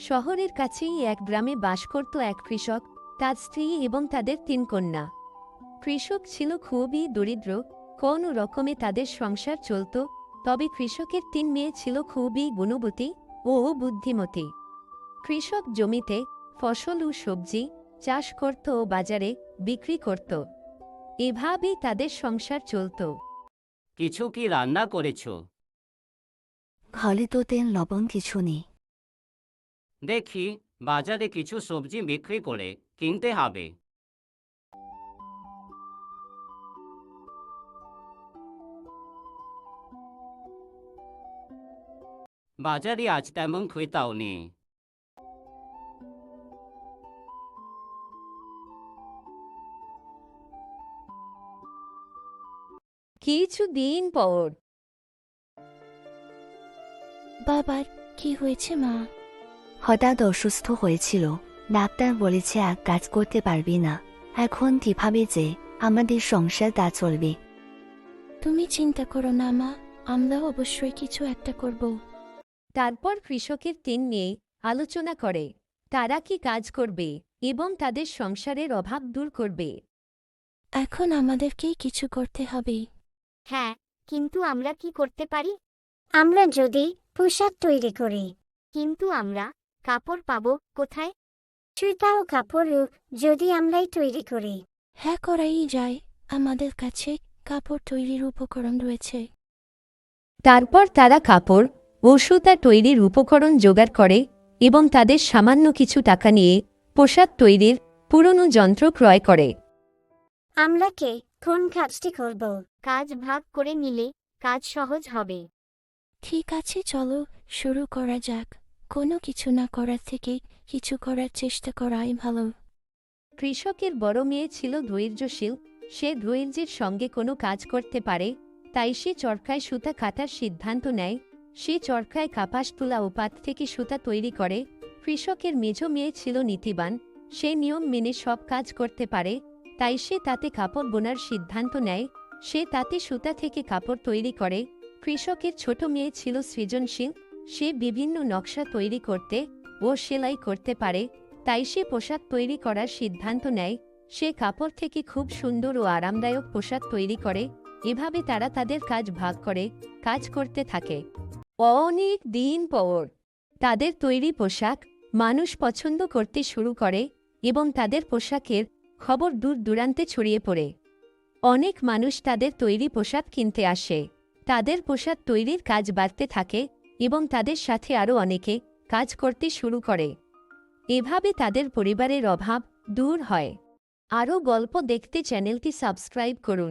শহরের কাছেই এক গ্রামে বাস করত এক কৃষক, তার স্ত্রী এবং তাদের ৩ কন্যা। কৃষক ছিল খুবই দরিদ্র, কোনো রকমে তাদের সংসার চলত। তবে কৃষকের ৩ মেয়ে ছিল খুবই গুণবতী ও বুদ্ধিমতী। কৃষক জমিতে ফসল ও সবজি চাষ করত ও বাজারে বিক্রি করত। এভাবেই তাদের সংসার চলত। কিছু কি রান্না করেছো? ঘরে তো তেল লবণ কিছু নেই। দেখি, বাজারে কিছু সবজি বিক্রি করে কিনতে হবে। বাজারে আজ তেমন ক্রেতাও নেই। কিছুদিন পর বাবার কি হয়েছে মা? হঠাৎ অসুস্থ হয়েছিল, ডাক্তার বলেছে আর কাজ করতে পারবি না। এখন কিভাবে যে আমাদের সংসারটা চলবে? তুমি চিন্তা করো না মা, আমরা অবশ্যই কিছু একটা করব। তারপর কৃষকের ৩ মেয়ে আলোচনা করে তারা কি কাজ করবে এবং তাদের সংসারের অভাব দূর করবে। এখন আমাদেরকেই কিছু করতে হবে। হ্যাঁ, কিন্তু আমরা কি করতে পারি? আমরা যদি পোশাক তৈরি করি। কিন্তু আমরা কাপড় পাবো কোথায়? সুতা ও কাপড়ও যদি আমরাই তৈরি করি। হ্যাঁ, করাই যায়, আমাদের কাছে কাপড় তৈরির উপকরণ রয়েছে। তারপর তারা কাপড় ও সুতা তৈরির উপকরণ জোগাড় করে এবং তাদের সামান্য কিছু টাকা নিয়ে পোশাক তৈরির পুরনো যন্ত্র ক্রয় করে। আমরা কে কোন কাজটি করব? কাজ ভাগ করে নিলে কাজ সহজ হবে। ঠিক আছে, চলো শুরু করা যাক। কোনো কিছু না করার থেকে কিছু করার চেষ্টা করাই ভালো। কৃষকের বড় মেয়ে ছিল ধৈর্যশীল। সে ধৈর্যের সঙ্গে কোনো কাজ করতে পারে, তাই সে চরকায় সুতা কাটার সিদ্ধান্ত নেয়। সে চরকায় কাপাস তুলা ও পাত থেকে সুতা তৈরি করে। কৃষকের মেজ মেয়ে ছিল নীতিবান। সে নিয়ম মেনে সব কাজ করতে পারে, তাই সে তাতে কাপড় বোনার সিদ্ধান্ত নেয়। সে তাতে সুতা থেকে কাপড় তৈরি করে। কৃষকের ছোট মেয়ে ছিল সৃজনশীল। সে বিভিন্ন নকশা তৈরি করতে ও সেলাই করতে পারে, তাই সে পোশাক তৈরি করার সিদ্ধান্ত নেয়। সে কাপড় থেকে খুব সুন্দর ও আরামদায়ক পোশাক তৈরি করে। এভাবে তারা তাদের কাজ ভাগ করে কাজ করতে থাকে। অনেক দিন পর তাদের তৈরি পোশাক মানুষ পছন্দ করতে শুরু করে এবং তাদের পোশাকের খবর দূর দূরান্তে ছড়িয়ে পড়ে। অনেক মানুষ তাদের তৈরি পোশাক কিনতে আসে। তাদের পোশাক তৈরির কাজ বাড়তে থাকে এবং তাদের সাথে আরও অনেকে কাজ করতে শুরু করে। এভাবে তাদের পরিবারের অভাব দূর হয়। আরও গল্প দেখতে চ্যানেলটি সাবস্ক্রাইব করুন।